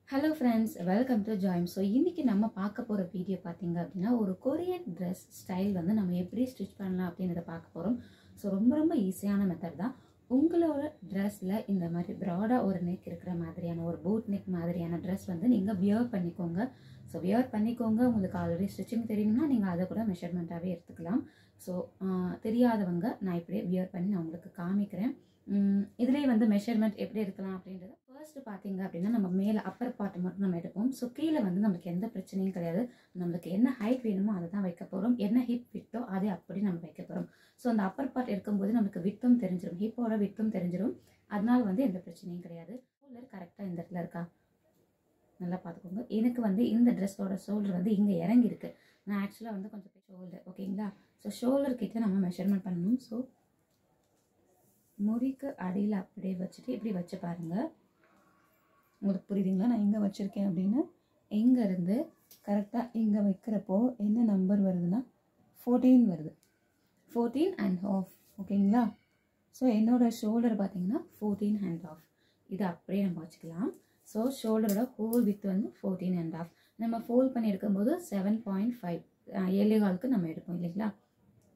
Hello friends, welcome to Joim. So இன்னைக்கு நம்ம பார்க்க போற வீடியோ பாத்தீங்க அப்படினா ஒரு கொரியன் Dress ஸ்டைல் வந்து நம்ம எப்படி ஸ்டிட்ச் பண்ணலாம் அப்படிங்கறத பார்க்க போறோம். சோ ரொம்ப ஈஸியான மெத்தட் தான். உங்களோட Dressல இந்த மாதிரி broad-ஆ ஒரு neck இருக்கிற மாதிரியான ஒரு boot neck மாதிரியான Dress வந்து நீங்க wear பண்ணிக்கோங்க. சோ wear பண்ணிக்கோங்க. உங்களுக்கு ஆல்ரெடி ஸ்டிச்சிங் தெரியும்னா நீங்க அத கூட மெஷர்மென்ட்டாவே எடுத்துக்கலாம். சோ தெரியாதவங்க நான் இப்படியே wear பண்ணி நான் உங்களுக்கு காமிக்கிறேன். இதுலயே வந்து மெஷர்மென்ட் எப்படி எடுக்கலாம் அப்படிங்கறது ஃபர்ஸ்ட் பாத்தீங்க அப்படினா நம்ம மேல அப்பர் பார்ட் மட்டும் நம்ம எடுப்போம். சோ கீழ வந்து நமக்கு எந்த பிரச்சனையும் கிடையாது. நமக்கு என்ன ஹைட் வேணுமோ அதை தான் வைக்க போறோம். என்ன ஹிப் விட்டோ அதே அப்படி நம்ம வைக்க போறோம். சோ அந்த அப்பர் பார்ட் இருக்கும்போது நமக்கு விட்டும் தெரிஞ்சிரும். ஹிப்போட விட்டும் தெரிஞ்சிரும். அதனால வந்து எந்த பிரச்சனையும் கிடையாது. ஷோல்டர் கரெக்ட்டா இந்த இடத்துல இருக்கா? நல்லா பாத்துக்கோங்க. எனக்கு வந்து இந்த Dress-ஓட ஷோல்டர் வந்து இங்க இறங்கி இருக்கு. நான் एक्चुअली வந்து கொஞ்சம் ஷோல்டர் ஓகேங்களா? சோ ஷோல்டர் கிட்ட நம்ம மெஷர்மென்ட் பண்ணனும். சோ முறிக்கு அடியில அப்படியே வச்சிட்டு இப்படி வச்சு பாருங்க. உங்களுக்கு புரியுதுங்களா? நான் எங்க வச்சிருக்கேன் அப்படினா எங்க இருந்து கரெக்ட்டா இங்க வைக்கிறப்போ என்ன நம்பர் வருதுன்னா 14 வருது. 14 and half ஓகேங்களா? சோ என்னோட ஷோல்டர் பாத்தீங்கன்னா 14 and half. இது அப்படியே நம்ம வச்சுக்கலாம். சோ ஷோல்டரோட ஹோல் width வந்து 14 and half. நம்ம ஃபோல்ட் பண்ணி எடுக்கும்போது 7.5 ஏலேகாலுக்கு நம்ம எடுப்போம் இல்லைங்களா?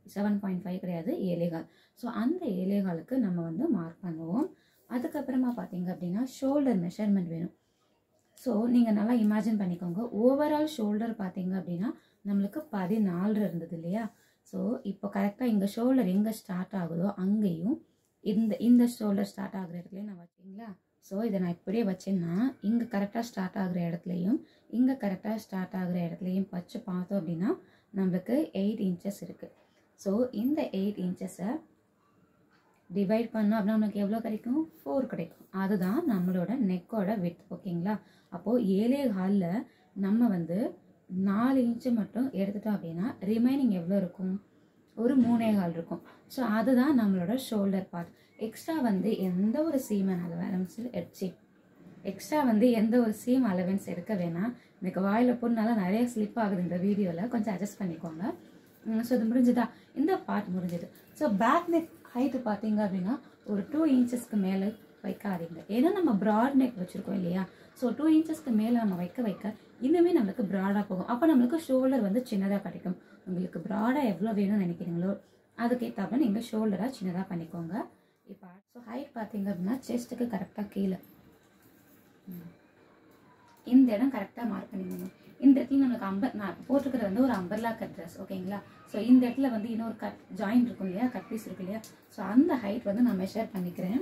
7.5 கிடையாது ஏலேகால். சோ அந்த ஏலேகாலுக்கு நம்ம வந்து மார்க் பண்ணுவோம். அதுக்கு அப்புறமா பாத்தீங்க அப்படினா ஷோல்டர் மெஷர்மென்ட் வேணும். சோ நீங்க நல்லா இமேஜின் பண்ணிக்கோங்க. ஓவரால் ஷோல்டர் பாத்தீங்க அப்படினா நமக்கு 14 இருந்தது இல்லையா? சோ இப்போ கரெக்ட்டா இங்க ஷோல்டர் எங்க ஸ்டார்ட் ஆகுதோ அங்கேயும் இந்த ஷோல்டர் ஸ்டார்ட் ஆகுற இடத்துல நான் வச்சீங்களா? சோ இத நான் இப்படியே வச்சேன்னா இங்க கரெக்ட்டா ஸ்டார்ட் ஆகுற இடத்துலயும் இங்க கரெக்ட்டா ஸ்டார்ட் ஆகுற இடத்துலயும் வச்சு பார்த்தோம் அப்படினா நமக்கு 8 இன்ச்சஸ் இருக்கு. சோ இந்த 8 இன்ச்சஸை டிவைட் பண்ணோம் அப்படினா நமக்கு எவ்வளவு கிடைக்கும்? 4 கிடைக்கும். அதுதான் நம்மளோட நெக்கோட width ஓகேங்களா? அப்போ 7.5ல நம்ம வந்து 4 இன்ச் மட்டும் எடுத்துட்டோம் அப்படினா ரிமைனிங் எவ்வளவு இருக்கும்? ஒரு 3.5 இருக்கும். சோ அதுதான் நம்மளோட ஷோல்டர் பார்ட். எக்ஸ்ட்ரா வந்து எந்த ஒரு சீம் அலவன்ஸ் எடுக்க வேணாம். எனக்கு வாயில போறனால நிறைய ஸ்லிப் ஆகுது இந்த வீடியோல. கொஞ்சம் அட்ஜஸ்ட் பண்ணிக்கோங்க. சோ இது முடிஞ்சதா? இந்த பார்ட் முடிஞ்சது. சோ பேக் நெக் ஹைட் பாத்தீங்க அப்படினா ஒரு 2 இன்ச்சஸ்க்கு மேல வைக்காதீங்க. ஏன்னா நம்ம broad neck வச்சிருக்கோம் இல்லையா? சோ 2 இன்ச்சஸ்க்கு மேல நம்ம வைக்க இன்னுமே நமக்கு broad-ஆ போகும். அப்ப நமக்கு ஷோல்டர் வந்து சின்னதா கிடைக்கும். உங்களுக்கு broad-ஆ எவ்வளவு வேணும்னு நினைக்கிறீங்களோ அதுக்கு ஏத்தாப்புல நீங்க ஷோல்டரா சின்னதா பண்ணிக்கோங்க. இப்போ சோ ஹைட் பாத்தீங்க அப்படினா செஸ்ட்க்கு கரெக்ட்டா கீழ இந்த இடம் கரெக்ட்டா மார்க் பண்ணிக்கணும். இந்த இடத்துல நமக்கு நான் போட்டுக்கிறது வந்து ஒரு அம்பர்லா கட் Dress ஓகேங்களா? சோ இந்த இடத்துல வந்து இன்னொரு கட் ஜாயின் இருக்கும் இல்லையா? கட் பீஸ் இருக்கு இல்லையா? சோ அந்த ஹைட் வந்து நான் மெஷர் பண்ணிக்கிறேன்.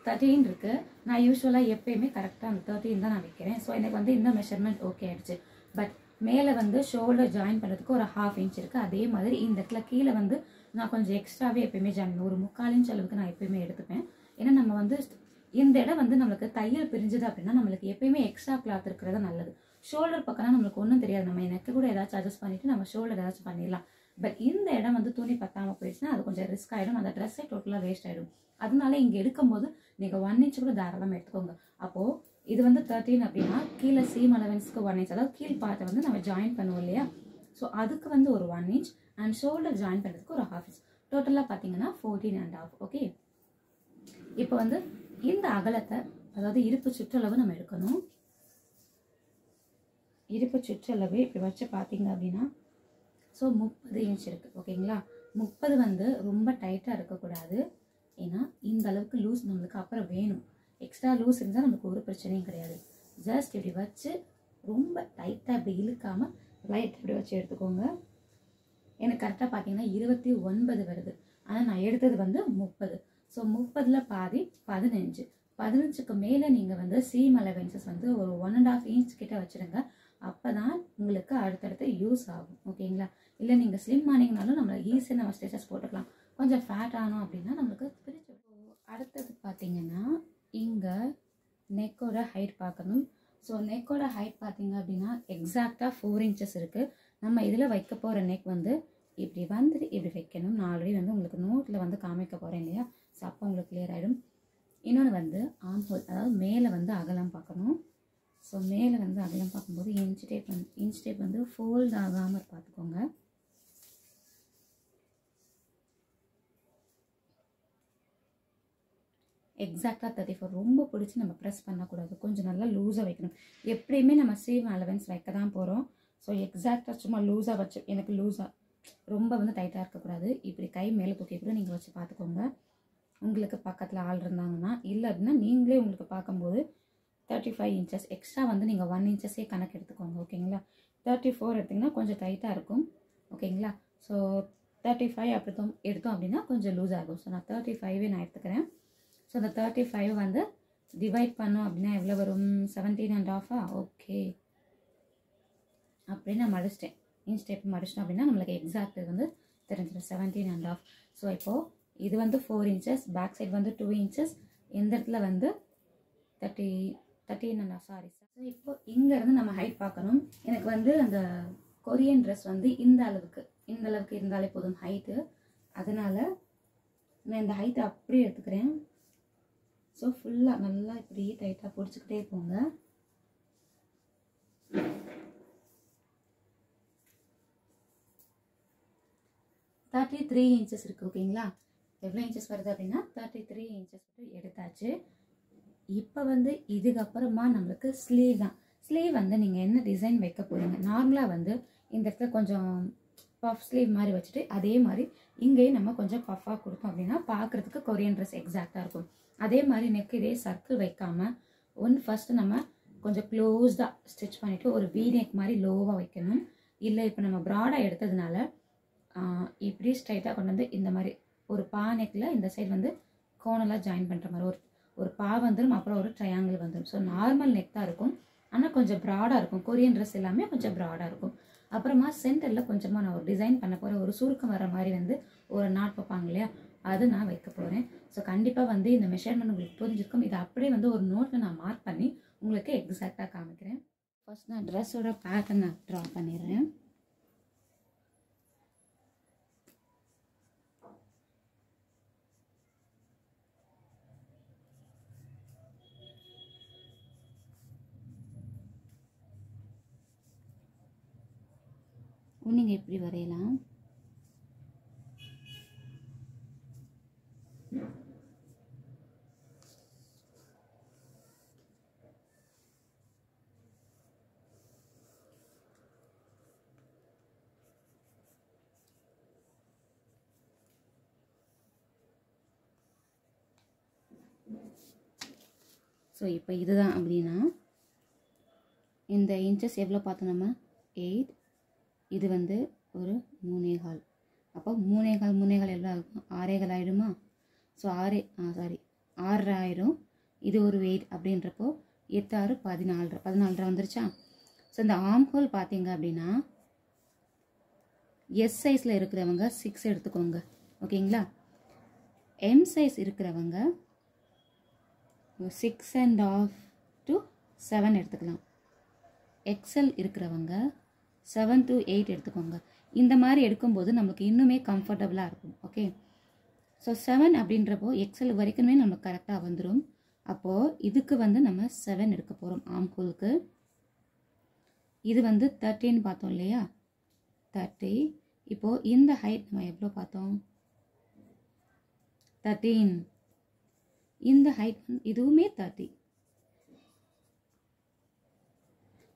13 இருக்கு. நான் யூசுவலா எப்பயுமே கரெக்ட்டா அந்த 13 தான் நான் வைக்கிறேன். சோ எனக்கு வந்து இந்த மெஷர்மென்ட் ஓகே ஆயிடுச்சு. பட் மேல வந்து ஷோல்டர் ஜாயின் பண்றதுக்கு ஒரு 1/2 இன்ச் இருக்கு. அதே மாதிரி இந்த இடத்துல கீழ வந்து நான் கொஞ்சம் எக்ஸ்ட்ராவே எப்பயுமே ஜாயின் ஒரு 3/4 இன்ச் அளவுக்கு நான் எப்பயுமே எடுத்துப்பேன். ஏன்னா நம்ம வந்து இந்த இடம் வந்து நமக்கு தையல் பிரிஞ்சது அப்படின்னா நமக்கு எப்பயுமே எக்ஸ்ட்ரா கிளாத் இருக்கிறது நல்லது. ஷோல்டர் பக்கம்னா நமக்கு ஒன்றும் தெரியாது. நம்ம எனக்கு கூட ஏதாச்சும் அட்ஜஸ்ட் பண்ணிட்டு நம்ம ஷோல்டர் ஏதாச்சும் பண்ணிடலாம். பட் இந்த இடம் வந்து துணி பத்தாம போயிடுச்சுன்னா அது கொஞ்சம் ரிஸ்க் ஆயிடும். அந்த ட்ரெஸ்ஸே டோட்டலா வேஸ்ட் ஆயிடும். அதனால இங்க எடுக்கும்போது நீங்க 1 இன்ச் கூட தாராளமா எடுத்துக்கோங்க. அப்போ இது வந்து 13 அப்படின்னா கீழே சீம் அலவன்ஸ்க்கு 1 இன்ச், அதாவது கீழ் பார்ட்டை வந்து நம்ம ஜாயின் பண்ணுவோம் இல்லையா? ஸோ அதுக்கு வந்து ஒரு 1 இன்ச் அண்ட் ஷோல்டர் ஜாயின் பண்ணுறதுக்கு ஒரு 1/2 இன்ச். டோட்டலாக பார்த்தீங்கன்னா 14 and half. ஓகே, இப்போ வந்து இந்த அகலத்தை அதாவது இடுப்பு சுற்றளவு நம்ம எடுக்கணும். இடுப்பு சுற்றளவு இப்படி வச்சு பார்த்தீங்க அப்படின்னா ஸோ 30 இன்ச் இருக்கு ஓகேங்களா? 30 வந்து ரொம்ப டைட்டாக இருக்கக்கூடாது. ஏன்னா இந்த அளவுக்கு லூஸ் நம்மளுக்கு அப்புறம் வேணும். எக்ஸ்ட்ரா லூஸ் இருந்தால் நமக்கு ஒரு பிரச்சனையும் கிடையாது. ஜஸ்ட் இப்படி வச்சு ரொம்ப டைட்டாக இப்படி இழுக்காம லைட் இப்படி வச்சு எடுத்துக்கோங்க. எனக்கு கரெக்டாக பார்த்தீங்கன்னா 29 வருது. ஆனால் நான் எடுத்தது வந்து 30. ஸோ 30ல் பாதி 15. 15க்கு மேலே நீங்கள் வந்து சீம் அலவன்சஸ் வந்து ஒரு 1.5 இன்ச் கிட்ட வச்சுருங்க. அப்போ தான் உங்களுக்கு அடுத்தடுத்து யூஸ் ஆகும் ஓகேங்களா? இல்லை நீங்கள் ஸ்லிம் ஆனீங்கனாலும் நம்மளை ஈஸியாக நம்ம ஸ்டிச்சஸ் போட்டுக்கலாம். கொஞ்சம் ஃபேட் ஆனோம் அப்படின்னா நம்மளுக்கு பிரிச்சு. அடுத்தது பார்த்தீங்கன்னா இங்கே நெக்கோட ஹைட் பார்க்கணும். ஸோ நெக்கோட ஹைட் பார்த்தீங்க அப்படின்னா எக்ஸாக்டாக 4 இன்ச்சஸ் இருக்குது. நம்ம இதில் வைக்க போகிற நெக் வந்து இப்படி வந்துட்டு இப்படி வைக்கணும். நான் ஆல்ரெடி வந்து உங்களுக்கு நோட்டில் வந்து காமிக்க போகிறேன் இல்லையா? ஸோ அப்போ உங்களுக்கு கிளியர் ஆகிடும். இன்னொன்று வந்து ஆர்ம் ஹோல், அதாவது மேலே வந்து அகலம் பார்க்கணும். ஸோ மேலே வந்து அகலம் பார்க்கும்போது இன்ச் டேப் வந்து ஃபோல்ட் ஆகாமல் பார்த்துக்கோங்க. எக்ஸாக்டாக 34. ரொம்ப பிடிச்சி நம்ம ப்ரெஸ் பண்ணக்கூடாது, கொஞ்சம் நல்லா லூஸாக வைக்கணும். எப்படியுமே நம்ம சீம் அலவன்ஸ் வைக்க தான் போகிறோம். ஸோ எக்ஸாக்டாக சும்மா லூஸாக வச்சு, எனக்கு லூஸாக ரொம்ப வந்து டைட்டாக இருக்கக்கூடாது. இப்படி கை மேலே தூக்கி கூட நீங்கள் வச்சு பார்த்துக்கோங்க. உங்களுக்கு பக்கத்தில் ஆள் இருந்தாங்கன்னா, இல்லை அப்படின்னா நீங்களே உங்களுக்கு பார்க்கும்போது 35 இன்ச்சஸ் எக்ஸ்ட்ரா வந்து நீங்கள் 1 இன்ச்சஸே கணக்கு எடுத்துக்கோங்க. ஓகேங்களா? 34 எடுத்திங்கன்னா கொஞ்சம் டைட்டாக இருக்கும். ஓகேங்களா? ஸோ 35 அப்படி எடுத்தோம் அப்படின்னா கொஞ்சம் லூஸ் ஆகும். ஸோ நான் 35 நான் எடுத்துக்கிறேன். ஸோ அந்த 35 வந்து டிவைட் பண்ணோம் அப்படின்னா எவ்வளோ வரும்? 17.5. ஓகே, அப்படி நான் மடிச்சிட்டேன். இன்ச் டேப் மடிச்சிட்டோம் அப்படின்னா நம்மளுக்கு எக்ஸாக்ட் வந்து தெரிஞ்சிடும், 17.5. ஸோ இப்போது இது வந்து 4 இன்ச்சஸ், பேக் சைட் வந்து 2 இன்ச்சஸ், இந்த இடத்துல வந்து 13.5. Sorry sir. ஸோ இப்போ இங்கேருந்து நம்ம ஹைட் பார்க்கணும். எனக்கு வந்து அந்த கொரியன் ட்ரெஸ் வந்து இந்த அளவுக்கு இருந்தாலே போதும் ஹைட்டு. அதனால் நான் இந்த ஹைட்டை அப்படியே எடுத்துக்கிறேன். ஸோ ஃபுல்லாக நல்லா இப்படி டைட்டாக பிடிச்சிக்கிட்டே போங்க. தேர்ட்டி 3 இன்ச்சஸ் இருக்குது. ஓகேங்களா? எவ்வளோ இன்ச்சஸ் வருது அப்படின்னா 33 இன்ச்சஸ் எடுத்தாச்சு. இப்போ வந்து இதுக்கப்புறமா நம்மளுக்கு ஸ்லீவ் தான். ஸ்லீவ் வந்து நீங்கள் என்ன டிசைன் வைக்க போகிறீங்க? நார்மலாக வந்து இந்த இடத்துல கொஞ்சம் பஃப் ஸ்லீவ் மாதிரி வச்சுட்டு அதே மாதிரி இங்கேயும் நம்ம கொஞ்சம் பஃபாக கொடுத்தோம் அப்படின்னா பார்க்குறதுக்கு கொரியன் ட்ரெஸ் எக்ஸாக்டாக இருக்கும். அதே மாதிரி நெக் இதே சர்க்கிள் வைக்காமல் ஃபஸ்ட்டு நம்ம கொஞ்சம் க்ளோஸ்டாக ஸ்டிச் பண்ணிவிட்டு ஒரு வீ நெக் மாதிரி லோவாக வைக்கணும். இல்லை இப்போ நம்ம ப்ராடாக எடுத்ததுனால இப்படி ஸ்ட்ரைட்டாக கொண்டு வந்து இந்த மாதிரி ஒரு பா நெக்கில் இந்த சைடு வந்து கோனலாக ஜாயின் பண்ணுற மாதிரி ஒரு பா வந்துடும், அப்புறம் ஒரு ட்ரையாங்கிள் வந்துடும். ஸோ நார்மல் நெக் தான் இருக்கும், ஆனால் கொஞ்சம் ப்ராடாக இருக்கும். கொரியன் ட்ரெஸ் எல்லாமே கொஞ்சம் ப்ராடாக இருக்கும். அப்புறமா சென்டரில் கொஞ்சமாக நான் ஒரு டிசைன் பண்ண போகிறேன். ஒரு சுருக்கம் வர மாதிரி வந்து ஒரு நாட் வைப்பாங்க இல்லையா, அது நான் வைக்க போகிறேன். ஸோ கண்டிப்பாக வந்து இந்த மெஷர்மெண்ட் உங்களுக்கு புரிஞ்சிருக்கும். இதை அப்படியே வந்து ஒரு நோட்டில் நான் மார்க் பண்ணி உங்களுக்கு எக்ஸாக்டாக காமிக்கிறேன். ஃபர்ஸ்ட் நான் ட்ரெஸ்ஸோட பேட்டர்ன் நான் ட்ரா பண்ணிடுறேன். நீங்கள் எப்படி வரையலாம்? ஸோ இப்போ இதுதான் அப்படின்னா இந்த இன்ச்சஸ் எவ்வளோ பார்த்தோம் நம்ம? 8. இது வந்து ஒரு 3.25. அப்போ 3.25 எவ்வளோ ஆகும்? 6.25 ஆகிடுமா? ஸோ 6.5 ஆயிரும். இது ஒரு வெயிட் அப்படின்றப்போ 8 6 14 வந்துருச்சா? ஸோ இந்த ஆர்ம் ஹோல் பார்த்தீங்க அப்படின்னா எஸ் சைஸில் இருக்கிறவங்க 6 எடுத்துக்கோங்க. ஓகேங்களா? எம் சைஸ் இருக்கிறவங்க 6.5 to 7 எடுத்துக்கலாம். எக்ஸல் இருக்கிறவங்க 7 to 8 எடுத்துக்கோங்க. இந்த மாதிரி எடுக்கும்போது நமக்கு இன்னுமே கம்ஃபர்டபுளாக இருக்கும். ஓகே, ஸோ 7 அப்படின்றப்போ எக்ஸல் வரைக்குமே நமக்கு கரெக்டாக வந்துடும். அப்போது இதுக்கு வந்து நம்ம 7 எடுக்க போகிறோம் ஆர்ம் ஹோலுக்கு. இது வந்து 13 பார்த்தோம் இல்லையா? 30. இப்போது இந்த ஹைட் நம்ம எவ்வளோ பார்த்தோம்? 13. இந்த ஹைட் இதுவுமே 30.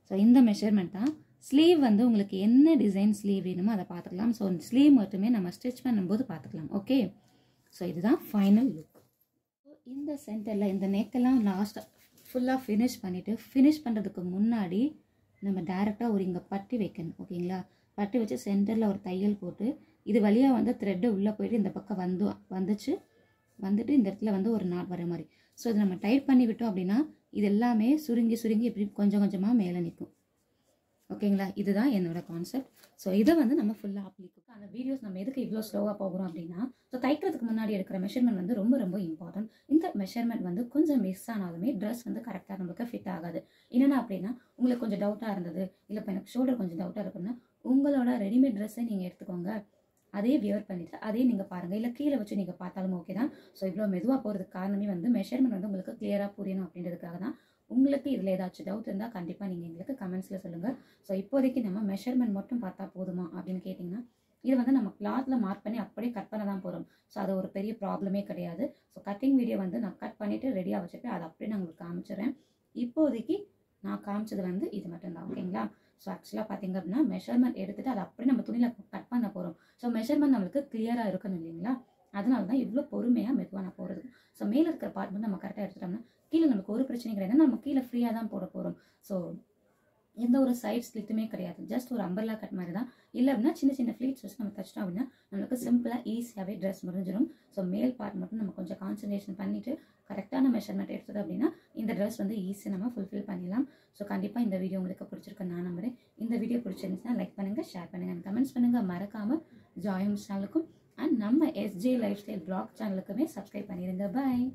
ஸோ இந்த மெஷர்மெண்ட் தான். ஸ்லீவ் வந்து உங்களுக்கு என்ன டிசைன் ஸ்லீவ் வேணுமோ அதை பார்த்துக்கலாம். ஸோ ஸ்லீவ் மட்டுமே நம்ம ஸ்டிச் பண்ணும்போது பார்த்துக்கலாம். ஓகே, ஸோ இதுதான் ஃபைனல் லுக். இந்த சென்டரில் இந்த நெக்கெல்லாம் லாஸ்ட்டாக ஃபுல்லாக ஃபினிஷ் பண்ணிவிட்டு, ஃபினிஷ் பண்ணுறதுக்கு முன்னாடி நம்ம டேரெக்டாக ஒரு இங்கே பட்டி வைக்கணும். ஓகேங்களா? பட்டி வச்சு சென்டரில் ஒரு தையல் போட்டு இது வழியாக வந்து த்ரெட்டு உள்ளே போயிட்டு இந்த பக்கம் வந்துட்டு இந்த இடத்துல வந்து ஒரு நாட் வர மாதிரி. ஸோ இதை நம்ம டைட் பண்ணி விட்டோம் அப்படின்னா இது எல்லாமே சுருங்கி இப்படி கொஞ்சம் கொஞ்சமாக மேலே நிற்கும். ஓகேங்களா? இதுதான் என்னோட கான்செப்ட். ஸோ இதை வந்து நம்ம ஃபுல்லாக அப்ளிக்கும். அந்த வீடியோஸ் நம்ம எதுக்கு இவ்வளோ ஸ்லோவாக போகிறோம் அப்படின்னா, ஸோ தைக்கிறதுக்கு முன்னாடி எடுக்கிற மெஷர்மெண்ட் வந்து ரொம்ப ரொம்ப இம்பார்ட்டன்ட். இந்த மெஷர்மெண்ட் வந்து கொஞ்சம் மிஸ் ஆனாலுமே ட்ரெஸ் வந்து கரெக்டாக நம்மளுக்கு ஃபிட் ஆகாது. என்னென்னா அப்படின்னா, உங்களுக்கு கொஞ்சம் டவுட்டாக இருந்தது, இல்லை இப்போ எனக்கு ஷோல்டர் கொஞ்சம் டவுட்டாக இருக்குன்னா உங்களோட ரெடிமேட் ட்ரெஸ்ஸை நீங்கள் எடுத்துக்கோங்க. அதே வியர் பண்ணிவிட்டு அதே நீங்கள் பாருங்கள், இல்லை கீழே வச்சு நீங்கள் பார்த்தாலும் ஓகே தான். ஸோ இவ்வளோ மெதுவாக போகிறதுக்கு காரணமே வந்து மெஷர்மெண்ட் வந்து உங்களுக்கு கிளியராக புரியணும் அப்படின்றதுக்காக தான். உங்களுக்கு இதில் ஏதாச்சும் டவுட் இருந்தால் கண்டிப்பாக நீங்கள் எங்களுக்கு கமெண்ட்ஸில் சொல்லுங்கள். ஸோ இப்போதைக்கு நம்ம மெஷர்மெண்ட் மட்டும் பார்த்தா போதுமா அப்படின்னு கேட்டிங்கன்னா இது வந்து நம்ம கிளாத்தில் மார்க் பண்ணி அப்படியே கட் பண்ண தான் போகிறோம். ஸோ அது ஒரு பெரிய ப்ராப்ளமே கிடையாது. ஸோ கட்டிங் வீடியோ வந்து நான் கட் பண்ணிவிட்டு ரெடியாக வச்சுட்டு அதை அப்படியே நான் உங்களுக்கு காமிச்சிடுறேன். இப்போதைக்கு நான் காமிச்சது வந்து இது மட்டும்தான். ஓகேங்களா? ஸோ ஆக்சுவலாக பார்த்தீங்க அப்படின்னா மெஷர்மெண்ட் எடுத்துகிட்டு அதை அப்படியே நம்ம துணியில் கட் பண்ண போகிறோம். ஸோ மெஷர்மெண்ட் நம்மளுக்கு கிளியராக இருக்கணும் இல்லைங்களா? அதனால தான் இவ்வளோ பொறுமையாக மெதுவாக நான் போகிறது. ஸோ மேலே இருக்கிற பார்ட் வந்து நம்ம கரெக்டாக எடுத்துட்டோம்னா கீழே நமக்கு ஒரு பிரச்சனையும் கிடையாது. நம்ம கீழே ஃப்ரீயாக தான் போட போகிறோம். ஸோ எந்த ஒரு சைட் ஸ்லிட்டுமே கிடையாது. ஜஸ்ட் ஒரு அம்பர்லா கட் மாதிரி தான். இல்லை அப்படின்னா சின்ன சின்ன ஃப்ளீட்ஸ் வச்சு நம்ம தச்சிட்டோம் அப்படின்னா நம்மளுக்கு சிம்பிளாக ஈஸியாகவே ட்ரெஸ் முடிஞ்சிடும். ஸோ மேல் பார்ட் மட்டும் நம்ம கொஞ்சம் கான்சன்ட்ரேஷன் பண்ணிவிட்டு கரெக்டான மெஷர்மெண்ட் எடுத்தது அப்படின்னா இந்த ட்ரெஸ் வந்து ஈஸியாக நம்ம ஃபுல்ஃபில் பண்ணிடலாம். ஸோ கண்டிப்பாக இந்த வீடியோ உங்களுக்கு பிடிச்சிருக்குன்னு நான் நம்புறேன். இந்த வீடியோ பிடிச்சிருந்துச்சுன்னா லைக் பண்ணுங்கள், ஷேர் பண்ணுங்கள், கமெண்ட்ஸ் பண்ணுங்கள். மறக்காமல் ஜாயின்ஸ் சேனலுக்கும் அண்ட் நம்ம எஸ்ஜே லைஃப் ஸ்டைல் பிளாக் சேனலுக்குமே சப்ஸ்கிரைப் பண்ணிடுங்க. பாய்.